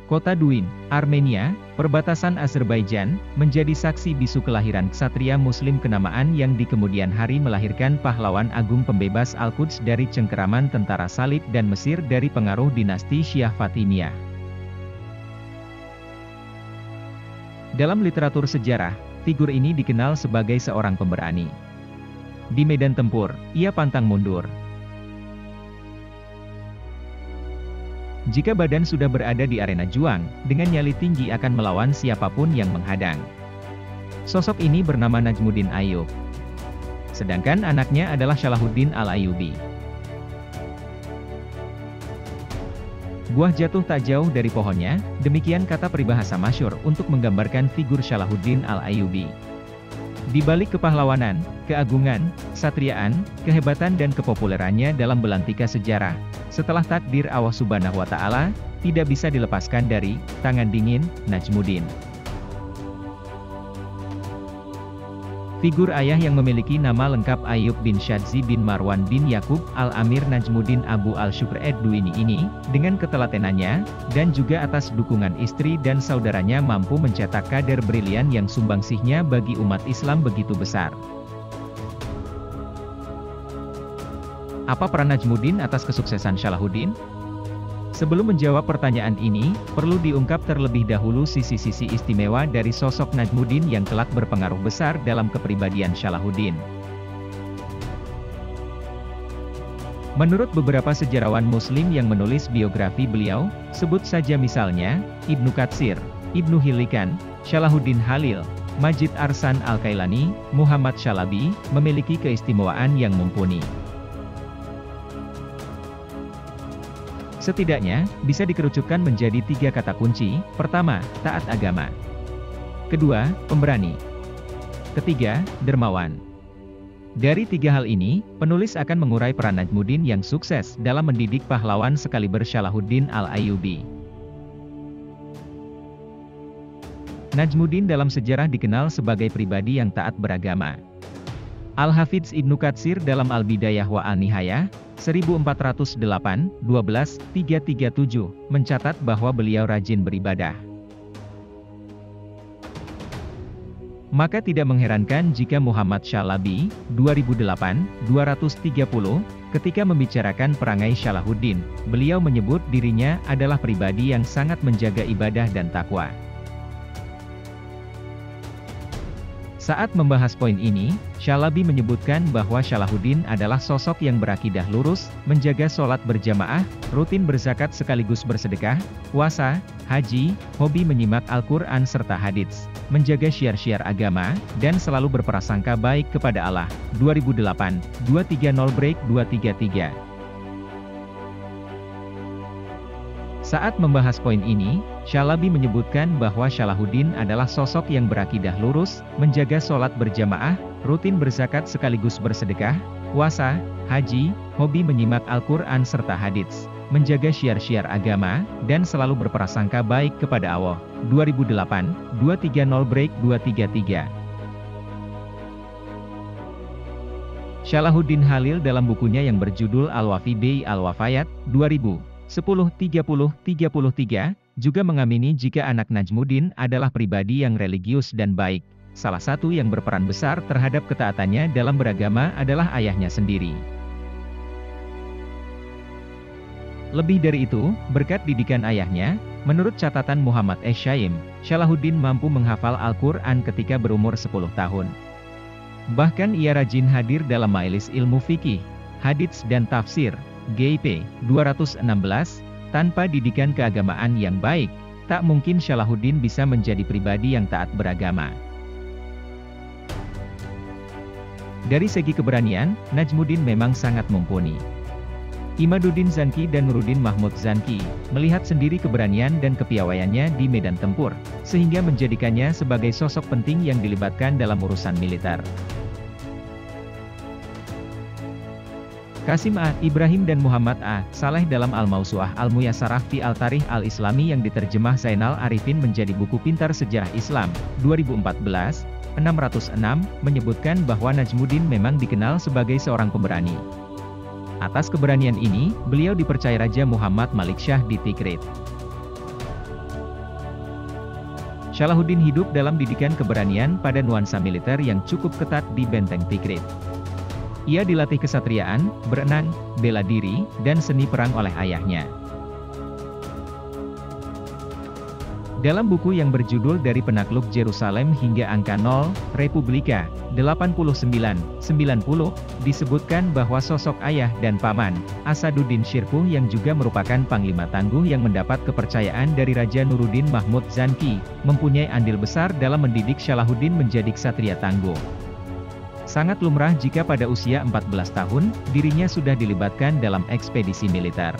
Kota Duin, Armenia, perbatasan Azerbaijan, menjadi saksi bisu kelahiran ksatria muslim kenamaan yang di kemudian hari melahirkan pahlawan agung pembebas Al-Quds dari cengkeraman tentara salib dan Mesir dari pengaruh dinasti Syiah Fatimiyah. Dalam literatur sejarah, figur ini dikenal sebagai seorang pemberani. Di medan tempur, ia pantang mundur. Jika badan sudah berada di arena juang, dengan nyali tinggi akan melawan siapapun yang menghadang. Sosok ini bernama Najmuddin Ayyub. Sedangkan anaknya adalah Salahuddin Al-Ayyubi. Buah jatuh tak jauh dari pohonnya, demikian kata peribahasa masyhur untuk menggambarkan figur Salahuddin Al-Ayyubi. Di balik kepahlawanan, keagungan, kesatriaan, kehebatan dan kepopulerannya dalam belantika sejarah, setelah takdir Allah Subhanahu wa Ta'ala, tidak bisa dilepaskan dari tangan dingin Najmuddin. Figur ayah yang memiliki nama lengkap Ayyub bin Shadzi bin Marwan bin Yakub Al-Amir Najmuddin Abu Al-Shukr Ad-Duini ini, dengan ketelatenannya, dan juga atas dukungan istri dan saudaranya mampu mencetak kader brilian yang sumbangsihnya bagi umat Islam begitu besar. Apa peran Najmuddin atas kesuksesan Salahuddin? Sebelum menjawab pertanyaan ini, perlu diungkap terlebih dahulu sisi-sisi istimewa dari sosok Najmuddin yang kelak berpengaruh besar dalam kepribadian Salahuddin. Menurut beberapa sejarawan Muslim yang menulis biografi beliau, sebut saja misalnya, Ibnu Katsir, Ibnu Hilikan, Salahuddin Halil, Majid Arsan Al-Kailani, Muhammad Shalabi, memiliki keistimewaan yang mumpuni. Setidaknya, bisa dikerucutkan menjadi 3 kata kunci. Pertama, taat agama. Kedua, pemberani. Ketiga, dermawan. Dari 3 hal ini, penulis akan mengurai peran Najmuddin yang sukses dalam mendidik pahlawan sekaliber Salahuddin Al-Ayyubi. Najmuddin dalam sejarah dikenal sebagai pribadi yang taat beragama. Al-Hafidz Ibnu Katsir dalam Al-Bidayah wa Al-Nihayah, 1408-12-337, mencatat bahwa beliau rajin beribadah. Maka tidak mengherankan jika Muhammad Shalabi, 2008-230, ketika membicarakan perangai Salahuddin, beliau menyebut dirinya adalah pribadi yang sangat menjaga ibadah dan takwa. Saat membahas poin ini, Shalabi menyebutkan bahwa Salahuddin adalah sosok yang berakidah lurus, menjaga sholat berjamaah, rutin berzakat sekaligus bersedekah, puasa, haji, hobi menyimak Al-Quran serta hadits, menjaga syiar-syiar agama, dan selalu berprasangka baik kepada Allah. 2008-230-233. Saat membahas poin ini, Shalabi menyebutkan bahwa Salahuddin adalah sosok yang berakidah lurus, menjaga sholat berjamaah, rutin berzakat sekaligus bersedekah, puasa, haji, hobi menyimak Al-Quran serta hadits, menjaga syiar-syiar agama, dan selalu berprasangka baik kepada Allah. 2008-230-233. Salahuddin Halil dalam bukunya yang berjudul Al-Wafi bi Al-Wafayat, 2010-30-33, juga mengamini jika anak Najmuddin adalah pribadi yang religius dan baik. Salah satu yang berperan besar terhadap ketaatannya dalam beragama adalah ayahnya sendiri. Lebih dari itu, berkat didikan ayahnya, menurut catatan Muhammad Syaim, Salahuddin mampu menghafal Al-Quran ketika berumur 10 tahun. Bahkan ia rajin hadir dalam majelis ilmu fikih, hadits dan tafsir, GIP 216, tanpa didikan keagamaan yang baik, tak mungkin Salahuddin bisa menjadi pribadi yang taat beragama. Dari segi keberanian, Najmuddin memang sangat mumpuni. Imaduddin Zanki dan Nuruddin Mahmud Zanki melihat sendiri keberanian dan kepiawaiannya di medan tempur, sehingga menjadikannya sebagai sosok penting yang dilibatkan dalam urusan militer. Qasim A. Ibrahim dan Muhammad A. Saleh dalam Al-Mawsu'ah Al-Muyassarah fi Al-Tarikh Al-Islami yang diterjemah Zainal Arifin menjadi buku pintar sejarah Islam, 2014, 606, menyebutkan bahwa Najmuddin memang dikenal sebagai seorang pemberani. Atas keberanian ini, beliau dipercaya Raja Muhammad Malik Shah di Tikrit. Salahuddin hidup dalam didikan keberanian pada nuansa militer yang cukup ketat di Benteng Tikrit. Ia dilatih kesatriaan, berenang, bela diri, dan seni perang oleh ayahnya. Dalam buku yang berjudul Dari Penakluk Yerusalem hingga Angka 0, Republika, 89-90, disebutkan bahwa sosok ayah dan paman, Asaduddin Shirkuh yang juga merupakan panglima tangguh yang mendapat kepercayaan dari Raja Nuruddin Mahmud Zanki, mempunyai andil besar dalam mendidik Salahuddin menjadi ksatria tangguh. Sangat lumrah jika pada usia 14 tahun, dirinya sudah dilibatkan dalam ekspedisi militer.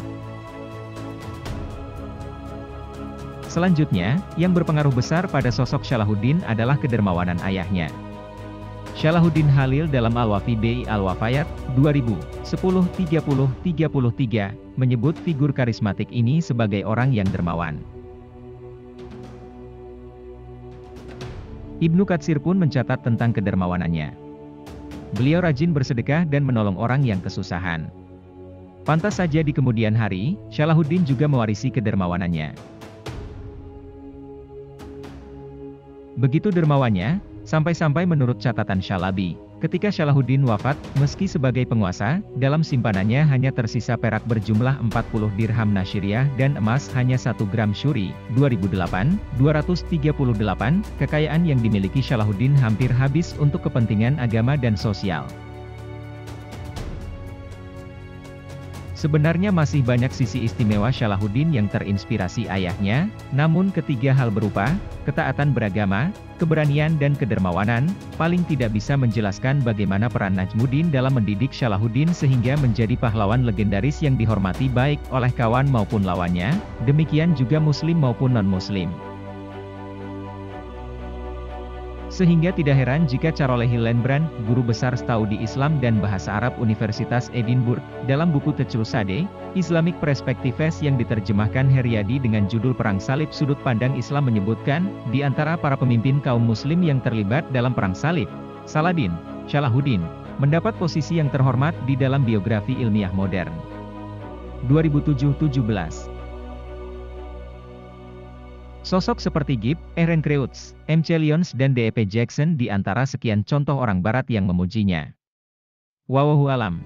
Selanjutnya, yang berpengaruh besar pada sosok Salahuddin adalah kedermawanan ayahnya. Salahuddin Khalil dalam Al-Wafi bi Al-Wafayat, 2010-30-33, menyebut figur karismatik ini sebagai orang yang dermawan. Ibnu Katsir pun mencatat tentang kedermawanannya. Beliau rajin bersedekah dan menolong orang yang kesusahan. Pantas saja di kemudian hari, Salahuddin juga mewarisi kedermawanannya. Begitu dermawannya, sampai-sampai menurut catatan Syalabi, ketika Salahuddin wafat, meski sebagai penguasa, dalam simpanannya hanya tersisa perak berjumlah 40 dirham Nasyiriyah dan emas hanya 1 gram syuri. 2008, 238, kekayaan yang dimiliki Salahuddin hampir habis untuk kepentingan agama dan sosial. Sebenarnya masih banyak sisi istimewa Salahuddin yang terinspirasi ayahnya, namun ketiga hal berupa ketaatan beragama, keberanian dan kedermawanan, paling tidak bisa menjelaskan bagaimana peran Najmuddin dalam mendidik Salahuddin sehingga menjadi pahlawan legendaris yang dihormati baik oleh kawan maupun lawannya, demikian juga muslim maupun non-muslim. Sehingga tidak heran jika Charles Hillenbrand, guru besar studi Islam dan Bahasa Arab Universitas Edinburgh, dalam buku Teclusade, Islamic Perspectives yang diterjemahkan Heriadi dengan judul Perang Salib Sudut Pandang Islam menyebutkan, di antara para pemimpin kaum muslim yang terlibat dalam Perang Salib, Saladin, Salahuddin, mendapat posisi yang terhormat di dalam biografi ilmiah modern. 2007-17. Sosok seperti Gibb, Ehrenkreutz, M.C. Lyons dan D.E.P. Jackson di antara sekian contoh orang barat yang memujinya. Wallahu alam.